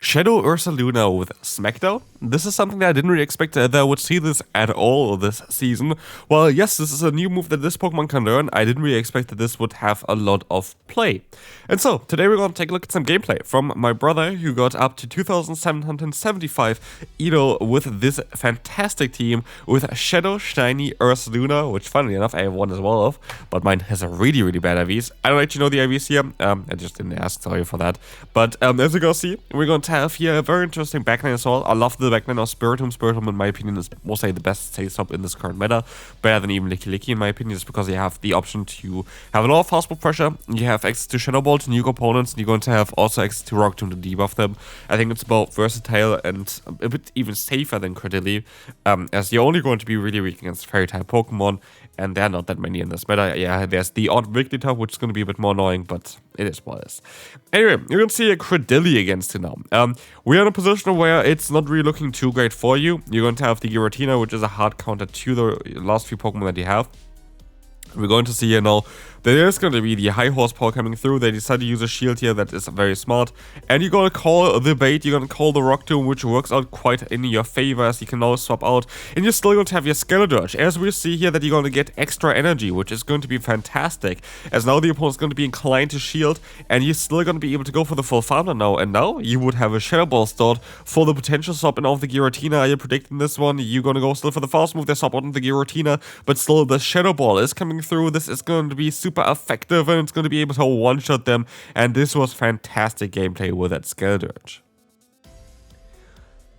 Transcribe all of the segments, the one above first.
Shadow Ursaluna with Smack Down. This is something that I didn't really expect that I would see this at all this season. Well, yes, this is a new move that this Pokemon can learn. I didn't really expect that this would have a lot of play. And so, today we're going to take a look at some gameplay from my brother who got up to 2,775 ELO with this fantastic team with Shadow Shiny Ursaluna, which funnily enough I have one as well of, but mine has a really bad IVs. I don't actually know the IVs here, I just didn't ask, sorry for that. But as you're gonna see, we're going to have here a very interesting backline as well. I love the backline of Spiritomb. Spiritomb, in my opinion, is mostly the best stage up in this current meta. Better than even Licky in my opinion, just because you have the option to have a lot of fastball pressure, you have access to Shadow Ball to new opponents, and you're going to have also access to Rock Tomb to debuff them. I think it's both versatile and a bit even safer than Credilli, as you're only going to be really weak against Fairy-type Pokemon, and there are not that many in this meta. Yeah, there's the odd Wigglytuff, which is going to be a bit more annoying, but it is what it is. Anyway, you're going to see a Credilli against it now. We are in a position where it's not really looking too great for you. You're going to have the Giratina, which is a hard counter to the last few Pokemon that you have. We're going to see here now that there's going to be the high horsepower coming through. They decide to use a shield here that is very smart. And you're going to call the bait, you're going to call the Rock Tomb, which works out quite in your favor as you can now swap out. And you're still going to have your Skeledirge. As we see here that you're going to get extra energy, which is going to be fantastic. As now the opponent's going to be inclined to shield, and you're still going to be able to go for the full founder now. And now you would have a Shadow Ball stored for the potential swap in of the Giratina. Are you predicting this one? You're going to go still for the fast move, they swap out the Giratina, but still the Shadow Ball is coming through. This is going to be super effective and it's going to be able to one-shot them, and this was fantastic gameplay with that Skeledirge.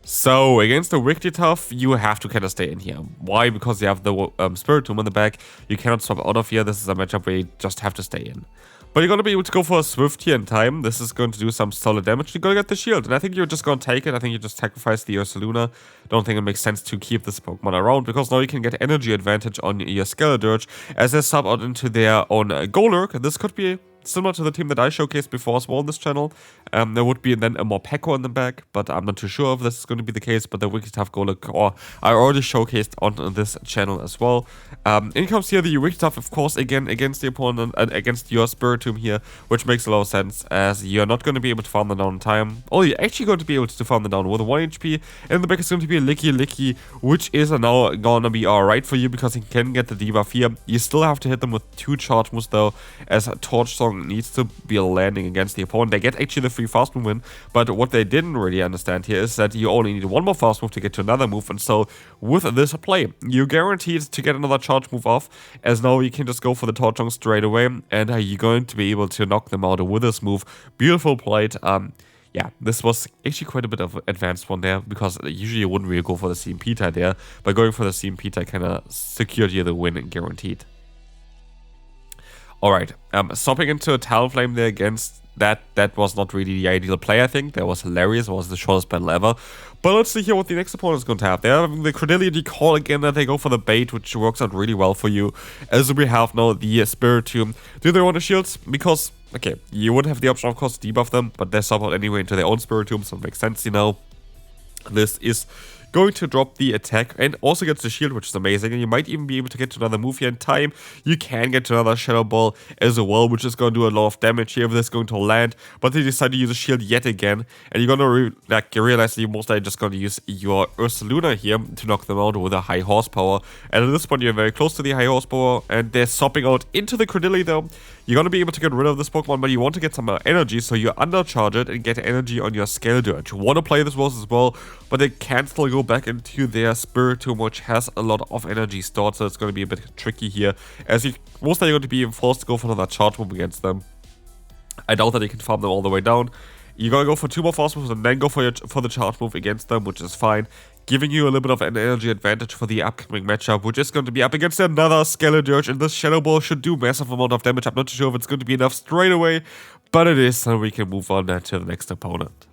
So, against the Wigglytuff, you have to kind of stay in here. Why? Because you have the Spiritomb in the back. You cannot swap out of here. This is a matchup where you just have to stay in. But you're going to be able to go for a Swift here in time. This is going to do some solid damage. You're going to get the shield. And I think you're just going to take it. I think you just sacrifice the Ursaluna. Don't think it makes sense to keep this Pokemon around, because now you can get energy advantage on your Skeledirge as they sub out into their own Golurk. This could be similar to the team that I showcased before as well on this channel. There would be then a more Pekko in the back, but I'm not too sure if this is going to be the case. But the Wigglytuff Golurk, or I already showcased on this channel as well. In comes here the Wigglytuff, of course, again against the opponent, against your Spiritomb here, which makes a lot of sense, as you're not going to be able to farm them down in time. Oh, you're actually going to be able to farm them down with 1 HP, and in the back is going to be a Licky, which is now going to be alright for you, because you can get the debuff here. You still have to hit them with 2 charge moves though, as Torch Song needs to be landing against the opponent. They get actually the free fast move win, but what they didn't really understand here is that you only need 1 more fast move to get to another move, and so with this play, you're guaranteed to get another charge move off, as now you can just go for the Torch Song straight away, and you're going to be able to knock them out with this move. Beautiful played. Yeah, this was actually quite a bit of an advanced one there, because usually you wouldn't really go for the CMP tie there, but going for the CMP tie kind of secured you the win guaranteed. Alright, stopping into a Talonflame there against that was not really the ideal play, I think. That was hilarious, it was the shortest battle ever. But let's see here what the next opponent is going to have. They're having the Credilli decall again, and they go for the bait, which works out really well for you. As we have now the Spiritomb. Do they want to shield? Because, okay, you would have the option, of course, to debuff them, but they sub out anyway into their own Spiritomb, so it makes sense, you know. This is going to drop the attack and also gets the shield, which is amazing, and you might even be able to get to another move here in time. You can get to another Shadow Ball as well, which is going to do a lot of damage here if this is going to land, but they decide to use a shield yet again, and you're going to realize that you're most likely just going to use your Ursaluna here to knock them out with a high horsepower, and at this point you're very close to the high horsepower, and they're swapping out into the Credilli though. You're going to be able to get rid of this Pokemon, but you want to get some energy, so you undercharge it and get energy on your Skeledirge. You want to play this boss as well, but they can still go back into their Spiritomb, which has a lot of energy stored, so it's going to be a bit tricky here, as you most likely going to be forced to go for another charge move against them. I doubt that you can farm them all the way down. You're going to go for 2 more fast moves and then go for the charge move against them, which is fine, giving you a little bit of an energy advantage for the upcoming matchup, which is going to be up against another Skeledirge, and this Shadow Ball should do massive amount of damage. I'm not sure if it's going to be enough straight away, but it is, so we can move on to the next opponent.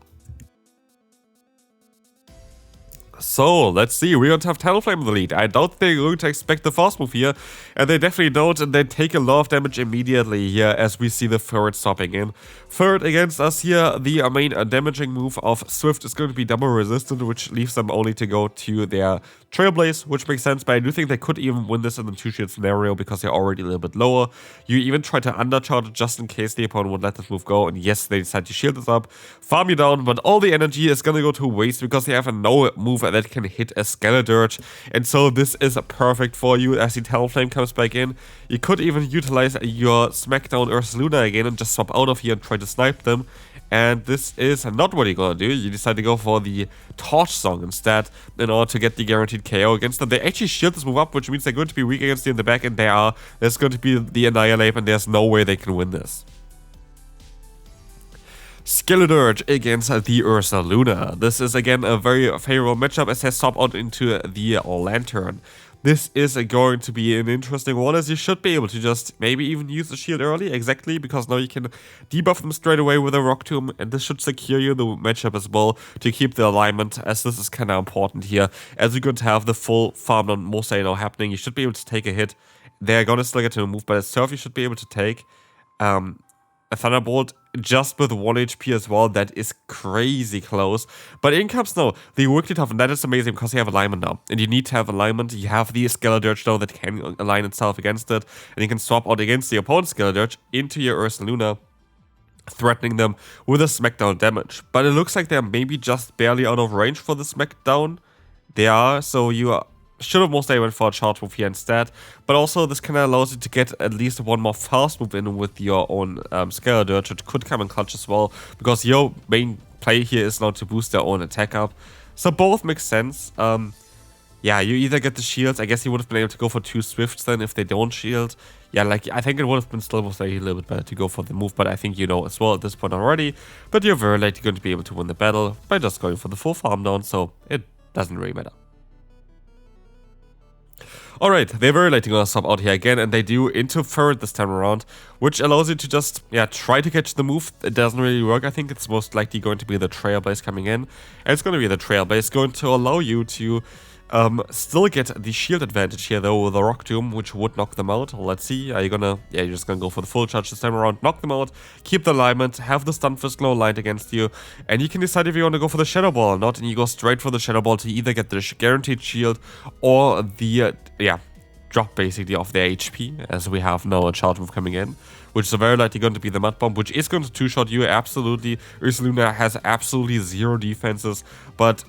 So, let's see, we're going to have Talonflame in the lead. I doubt they're going to expect the fast move here, and they definitely don't, and they take a lot of damage immediately here as we see the Ferret stopping in. Ferret against us here, the main damaging move of Swift is going to be double resistant, which leaves them only to go to their Trailblaze, which makes sense, but I do think they could even win this in the 2-shield scenario because they're already a little bit lower. You even try to undercharge it just in case the opponent would let this move go, and yes, they decide to shield this up, farm you down, but all the energy is gonna go to waste because they have no move that can hit a Skeledirge, and so this is perfect for you as the Talonflame comes back in. You could even utilize your Smack Down Ursaluna again and just swap out of here and try to snipe them. And this is not what you're gonna do. You decide to go for the Torch Song instead in order to get the guaranteed KO against them. They actually shield this move up, which means they're going to be weak against you in the back, and there's going to be the Annihilate, and there's no way they can win this. Skeledirge against the Ursaluna. This is again a very favorable matchup as they swap out into the Lantern. This is going to be an interesting one, as you should be able to just maybe even use the shield early, exactly, because now you can debuff them straight away with a Rock Tomb, and this should secure you the matchup as well to keep the alignment, as this is kind of important here, as you're going to have the full farm on Mosaic now happening. You should be able to take a hit. They're going to still get to a move, but a Surf you should be able to take. A Thunderbolt just with 1 HP as well, that is crazy close. But in comes now the Wicked Tough, and that is amazing because you have alignment now. And you need to have alignment. You have the Skeledirge now that can align itself against it, and you can swap out against the opponent's Skeledirge into your Ursaluna, threatening them with a Smackdown damage. But it looks like they're maybe just barely out of range for the Smackdown. They are, so you should have most went for a charge move here instead, but also this kind of allows you to get at least one more fast move in with your own Skeledirge, which could come in clutch as well, because your main play here is now to boost their own attack up. So both make sense. Yeah, you either get the shields. I guess you would have been able to go for 2 Swifts then if they don't shield. Yeah, like I think it would have been still most likely a little bit better to go for the move, but I think you know as well at this point already. But you're very likely going to be able to win the battle by just going for the full farm down, so it doesn't really matter. Alright, they're very likely gonna swap out here again, and they do into Ferret this time around, which allows you to just, try to catch the move. It doesn't really work. I think it's most likely going to be the Trailblaze coming in, and it's going to be the Trailblaze going to allow you to still get the shield advantage here though with the Rock Tomb, which would knock them out. Let's see, are you gonna, you're just gonna go for the full charge this time around, knock them out, keep the alignment, have the Stun Fist glow aligned against you, and you can decide if you want to go for the Shadow Ball or not, and you go straight for the Shadow Ball to either get the guaranteed shield or the, drop basically of their HP, as we have now a charge move coming in, which is very likely going to be the Mud Bomb, which is going to 2-shot you, absolutely. Ursaluna has absolutely 0 defenses, but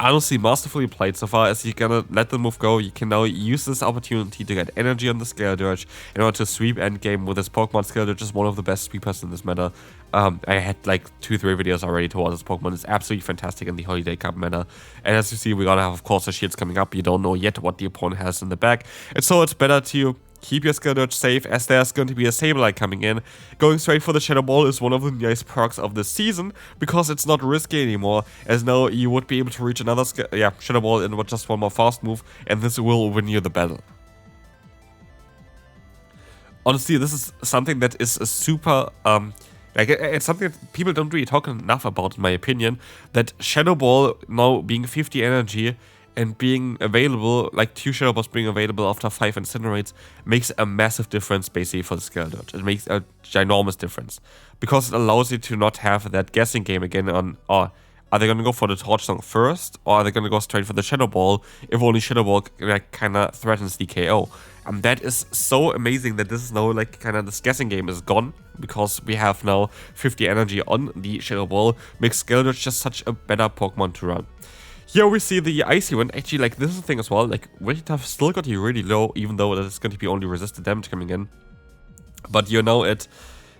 honestly masterfully played so far, as you're gonna let the move go. You can now use this opportunity to get energy on the Skeledirge in order to sweep endgame with this Pokemon. Skeledirge is one of the best sweepers in this meta. I had like 2-3 videos already towards this Pokemon. It's absolutely fantastic in the Holiday Cup meta. And as you see, we're gonna have, of course, the shields coming up. You don't know yet what the opponent has in the back. And so it's better to keep your Skeledirge safe, as there's going to be a Sableye coming in. Going straight for the Shadow Ball is one of the nice perks of this season, because it's not risky anymore, as now you would be able to reach another Shadow Ball in with just one more fast move, and this will win you the battle. Honestly, this is something that is a super, it's something that people don't really talk enough about, in my opinion, that Shadow Ball now being 50 energy and being available, like 2 Shadow Balls being available after 5 Incinerates, makes a massive difference basically for the Skeledirge. It makes a ginormous difference, because it allows you to not have that guessing game again on, are they going to go for the Torch Song first, or are they going to go straight for the Shadow Ball, if only Shadow Ball kind of threatens the KO. And that is so amazing that this is now like kind of this guessing game is gone, because we have now 50 energy on the Shadow Ball, makes Skeledirge just such a better Pokemon to run. Here we see the Icy one. Actually, like, this is the thing as well, like, Wicked Tough still got you really low, even though that is going to be only resisted damage coming in. But you're now at,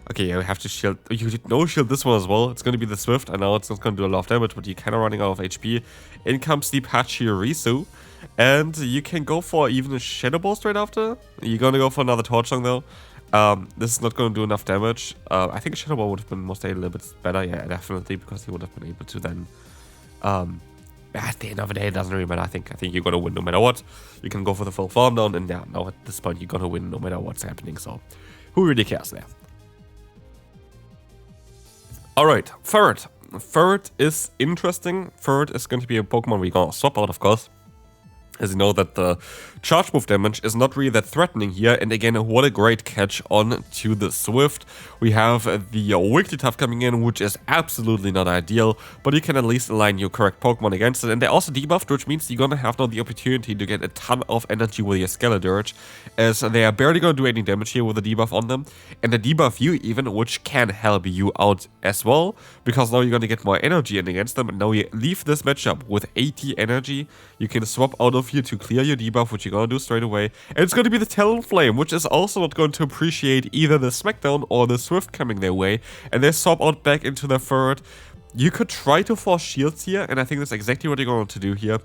okay, you have to shield, you no shield this one as well. It's going to be the Swift. I know it's not going to do a lot of damage, but you're kind of running out of HP. In comes the Pachirisu, and you can go for even a Shadow Ball straight after. You're going to go for another Torch Song though. This is not going to do enough damage. I think a Shadow Ball would have been most a little bit better, yeah, definitely, because he would have been able to then, at the end of the day, it doesn't really matter. I think you're gonna win no matter what. You can go for the full farm down, and yeah, now at this point you're gonna win no matter what's happening. So, who really cares there? Alright, Ferret. Third is interesting. Third is going to be a Pokemon we're gonna swap out, of course. As you know that the charge move damage is not really that threatening here, and again, what a great catch on to the Swift. We have the Wigglytuff coming in, which is absolutely not ideal, but you can at least align your correct Pokemon against it, and they're also debuffed, which means you're gonna have now the opportunity to get a ton of energy with your Skeledirge, as they are barely gonna do any damage here with the debuff on them, and the debuff you even, which can help you out as well, because now you're gonna get more energy in against them, and now you leave this matchup with 80 energy. You can swap out of here to clear your debuff, which you're gonna do straight away, and it's gonna be the Talonflame, which is also not going to appreciate either the Smackdown or the Swift coming their way, and they swap out back into the third. You could try to force shields here, and I think that's exactly what you're going to do here,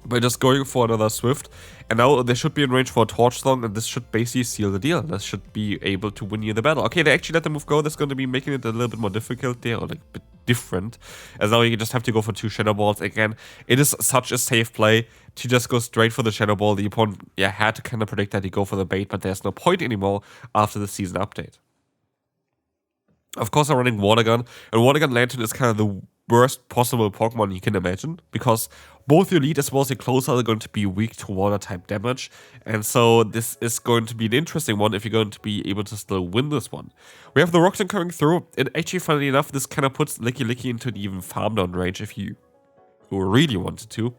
by just going for another Swift, and now they should be in range for a Torch Song, and this should basically seal the deal. This should be able to win you the battle. Okay, they actually let the move go. That's going to be making it a little bit more difficult there, or like a bit different, as now you just have to go for 2 Shadow Balls. Again, it is such a safe play to just go straight for the Shadow Ball. The opponent, yeah, had to kind of predict that he go for the bait, but there's no point anymore after the season update. Of course, I'm running Water Gun, and Water Gun Lantern is kind of the worst possible Pokemon you can imagine, because both your lead as well as your closer are going to be weak to water type damage, and so this is going to be an interesting one if you're going to be able to still win this one. We have the Rockton coming through, and actually, funnily enough, this kind of puts Licky into an even farm down range if you really wanted to.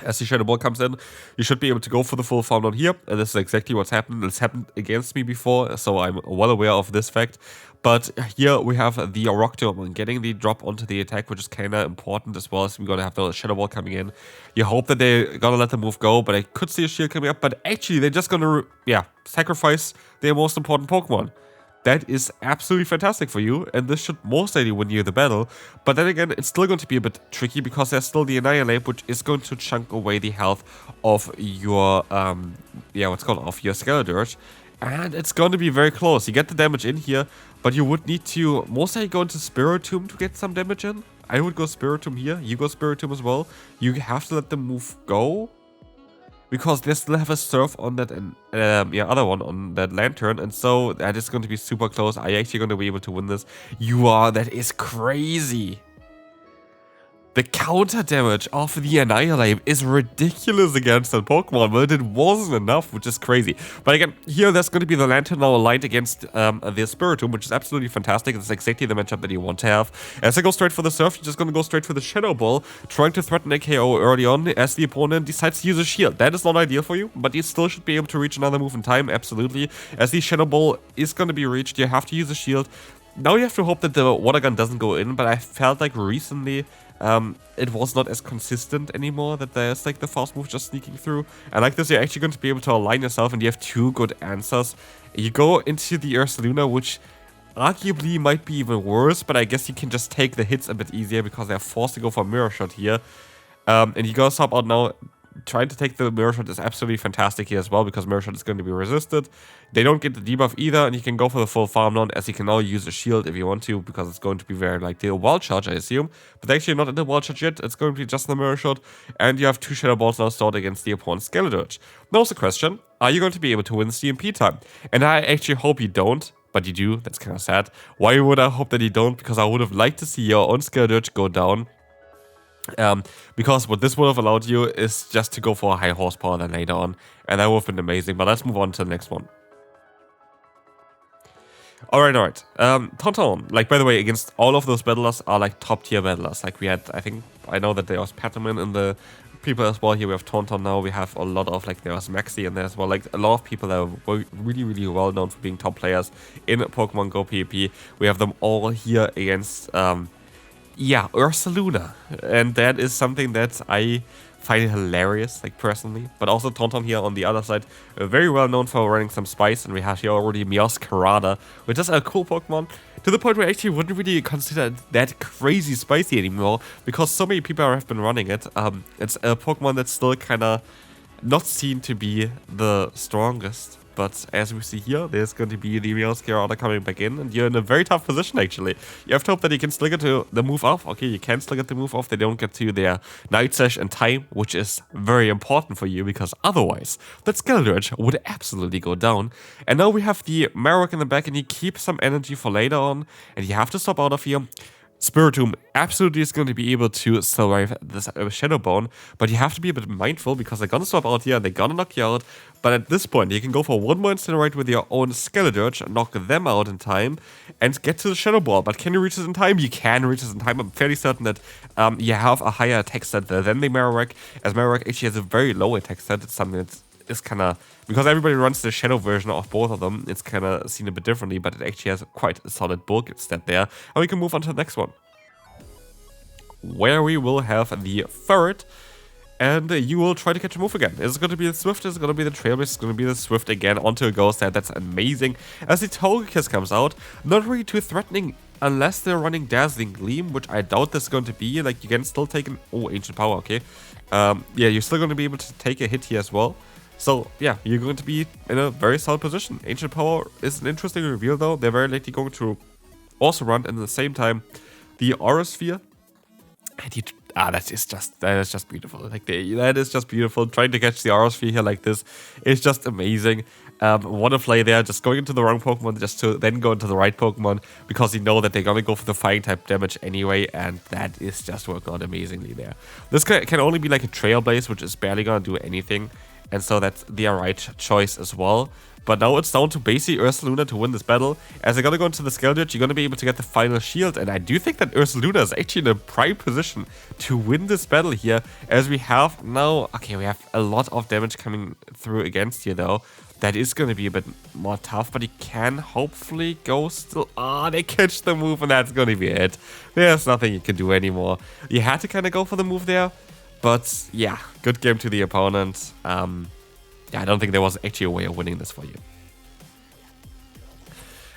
As the Shadow Ball comes in, you should be able to go for the full farm down here, and this is exactly what's happened. It's happened against me before, so I'm well aware of this fact. But here we have the Rocktomb getting the drop onto the attack, which is kind of important, as well as we're going to have the Shadow Ball coming in. You hope that they're going to let the move go, but I could see a shield coming up, but actually they're just going to, sacrifice their most important Pokemon. That is absolutely fantastic for you, and this should most likely win you the battle. But then again, it's still going to be a bit tricky, because there's still the Annihilate, which is going to chunk away the health of your, of your Skeledirge. And it's going to be very close. You get the damage in here, but you would need to most likely go into Spiritomb to get some damage in. I would go Spiritomb here. You go Spiritomb as well. You have to let the move go, because they still have a Surf on that and other one on that Lantern, and so that is going to be super close. Are you actually going to be able to win this? You are. That is crazy. The counter damage of the Annihilate is ridiculous against that Pokemon, but it wasn't enough, which is crazy. But again, here there's going to be the Lantern now aligned against the Spiritomb, which is absolutely fantastic. It's exactly the matchup that you want to have. As I go straight for the Surf, you're just going to go straight for the Shadow Ball, trying to threaten a KO early on as the opponent decides to use a shield. That is not ideal for you, but you still should be able to reach another move in time, absolutely. As the Shadow Ball is going to be reached, you have to use a shield. Now you have to hope that the Water Gun doesn't go in, but I felt like recently it was not as consistent anymore, that there's like the fast move just sneaking through. And like this, you're actually going to be able to align yourself, and you have 2 good answers. You go into the Ursaluna, which arguably might be even worse, but I guess you can just take the hits a bit easier because they're forced to go for Mirror Shot here. And you go swap out now. Trying to take the Mirror Shot is absolutely fantastic here as well, because Mirror Shot is going to be resisted. They don't get the debuff either, and you can go for the full farm down, as you can now use a shield if you want to, because it's going to be very likely a Wild Charge, I assume. But actually not in the Wild Charge yet, it's going to be just the Mirror Shot, and you have 2 Shadow Balls now stored against the opponent's Skeledirge. Now the question, are you going to be able to win CMP time? And I actually hope you don't, but you do. That's kind of sad. Why would I hope that you don't? Because I would have liked to see your own Skeledirge go down. Because what this would have allowed you is just to go for a high horsepower then later on, and that would have been amazing. But let's move on to the next one. Alright. Tauntaun, like, by the way, against all of those battlers are like top tier battlers. Like, we had, I know that there was Patterman in the people as well. Here we have Tauntaun now. We have a lot of, like, there was Maxi in there as well. Like, a lot of people that are really, really well known for being top players in Pokemon GO PvP. We have them all here against, Ursaluna, and that is something that I find hilarious, like, personally. But also Tauntaun here on the other side, very well known for running some spice, and we have here already Meowscarada, which is a cool Pokemon, to the point where I actually wouldn't really consider it that crazy spicy anymore, because so many people have been running it. It's a Pokemon that's still kind of not seen to be the strongest. But as we see here, there's going to be the Meowscarada coming back in, and you're in a very tough position, actually. You have to hope that you can still get to the move off. Okay, you can still get the move off. They don't get to their Night Sash in time, which is very important for you, because otherwise, that Skeledirge would absolutely go down. And now we have the Marowak in the back, and you keep some energy for later on, and you have to stop out of here. Spiritomb absolutely is going to be able to survive this Shadow Bone, but you have to be a bit mindful because they're gonna swap out here and they're gonna knock you out. But at this point, you can go for one more Incinerate with your own Skeledirge, knock them out in time, and get to the Shadow Ball. But can you reach this in time? You can reach this in time. I'm fairly certain that you have a higher attack stat than the Marowak, as Marowak actually has a very low attack stat. It's something that is kind of, because everybody runs the Shadow version of both of them, it's kind of seen a bit differently, but it actually has quite a solid bulk stat there. And we can move on to the next one, where we will have the Ferret, and you will try to catch a move again. Is it going to be the Swift? Is it going to be the Trailblaze? Is it going to be the Swift again onto a Ghost Head? That's amazing. As the Togekiss comes out, not really too threatening unless they're running Dazzling Gleam, which I doubt this is going to be. Like, you can still take an... Oh, Ancient Power, okay. Yeah, you're still going to be able to take a hit here as well. So, yeah, you're going to be in a very solid position. Ancient Power is an interesting reveal, though. They're very likely going to also run, and at the same time, the Aura Sphere. And that is just beautiful. Like, that is just beautiful. Trying to catch the Aura Sphere here like this is just amazing. What a play there, just going into the wrong Pokemon just to then go into the right Pokemon, because you know that they're gonna go for the Flying type damage anyway, and that is just working out amazingly there. This can only be like a Trailblaze, which is barely gonna do anything, and so that's the right choice as well. But now it's down to basically Ursaluna to win this battle. As they're gonna go into the Skeledirge, you're gonna be able to get the final shield, and I do think that Ursaluna is actually in a prime position to win this battle here, as we have now... Okay, we have a lot of damage coming through against you, though. That is gonna be a bit more tough, but he can hopefully go still... Ah, they catch the move, and that's gonna be it. There's nothing you can do anymore. You had to kind of go for the move there, but yeah, good game to the opponent. Yeah, I don't think there was actually a way of winning this for you.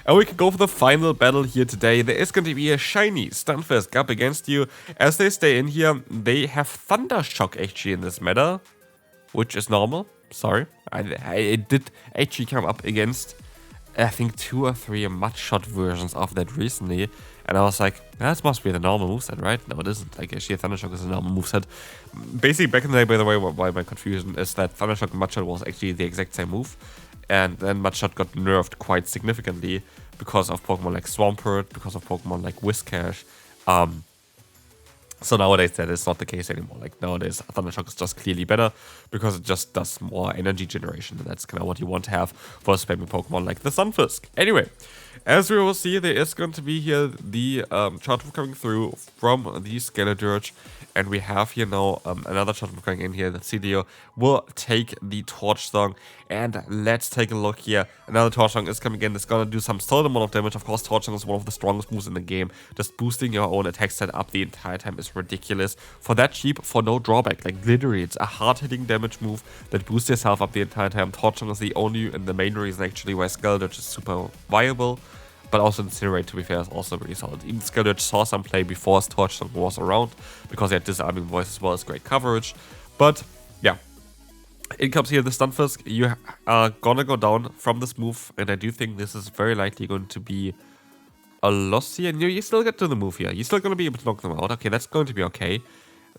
And we can go for the final battle here today. There is going to be a shiny Stunfisk up against you. As they stay in here, they have Thunder Shock actually in this meta, which is normal. Sorry, it did actually come up against, I think, 2 or 3 Mudshot versions of that recently. And I was like, that must be the normal moveset, right? No, it isn't. Like, actually, Thunder Shock is a normal moveset. Basically, back in the day, by the way, why my confusion is that Thunder Shock and Mudshot was actually the exact same move. And then Mudshot got nerfed quite significantly because of Pokemon like Swampert, because of Pokemon like Whiscash. So nowadays that is not the case anymore. Like, nowadays Thunder Shock is just clearly better because it just does more energy generation, and that's kind of what you want to have for spamming Pokemon like the Stunfisk. Anyway, as we will see, there is going to be here the chart move coming through from the Skeledirge, and we have here now another chart move coming in here. The Celio will take the Torch Song, and let's take a look here. Another Torch Song is coming in. It's gonna do some solid amount of damage. Of course, Torch Song is one of the strongest moves in the game. Just boosting your own attack stat up the entire time is ridiculous. For that cheap, for no drawback, like literally, it's a hard-hitting damage move that boosts yourself up the entire time. Torch Song is the only and the main reason actually why Skeledirge is super viable. But also Incinerate, to be fair, is also really solid. Even Skeledirge saw some play before Torch Song was around, because he had Disarming Voice as well as great coverage. But yeah, in comes here the Stunfisk. You are gonna go down from this move, and I do think this is very likely going to be a loss here. And you still get to the move here. You're still gonna be able to knock them out. Okay, that's going to be okay.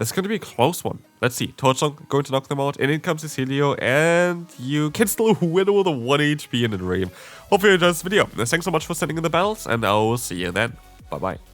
It's going to be a close one. Let's see. Torch Song going to knock them out. And in comes the Celio. And you can still win with a 1 HP in the dream. Hopefully you enjoyed this video. Thanks so much for sending in the battles. And I will see you then. Bye-bye.